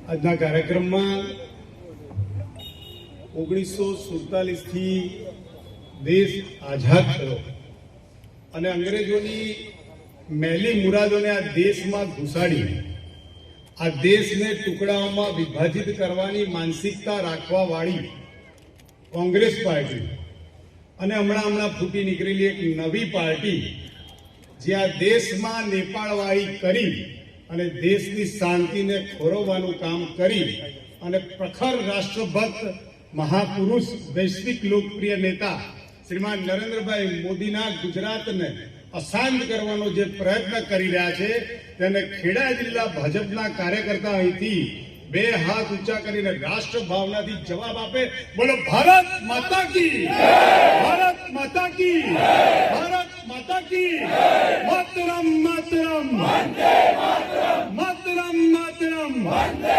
આજના કાર્યક્રમમાં 1947 થી દેશ આઝાદ થયો અને અંગ્રેજોની મેલી મુરાદોને આ દેશમાં ઘુસાડી આ દેશને ટુકડાઓમાં વિભાજિત કરવાની માનસિકતા રાખવા વાળી કોંગ્રેસ પાર્ટી અને હમણાં ફૂટી નીકળેલી એક નવી પાર્ટી જે આ દેશમાં નેપાળવાળી કરી અને દેશની શાંતિને ખોરવવાનું કામ કરી અને પ્રખર રાષ્ટ્રભક્ત મહાપુરુષ વૈશ્વિક લોકપ્રિય નેતા શ્રીમાન નરેન્દ્રભાઈ મોદીના ગુજરાતને અશાંત કરવાનો જે પ્રયત્ન કરી રહ્યા છે તેને ખેડા જિલ્લા ભાજપના કાર્યકર્તા અહીંથી બે હાથ ઊંચા કરીને રાષ્ટ્ર ભાવનાથી જવાબ આપે. બોલો ભારત માતા કી, ભારત માતા કી, ભારત માતા કી, માતરમ માતરમ, વંદે માતરમ, માતરમ માતરમ, વંદે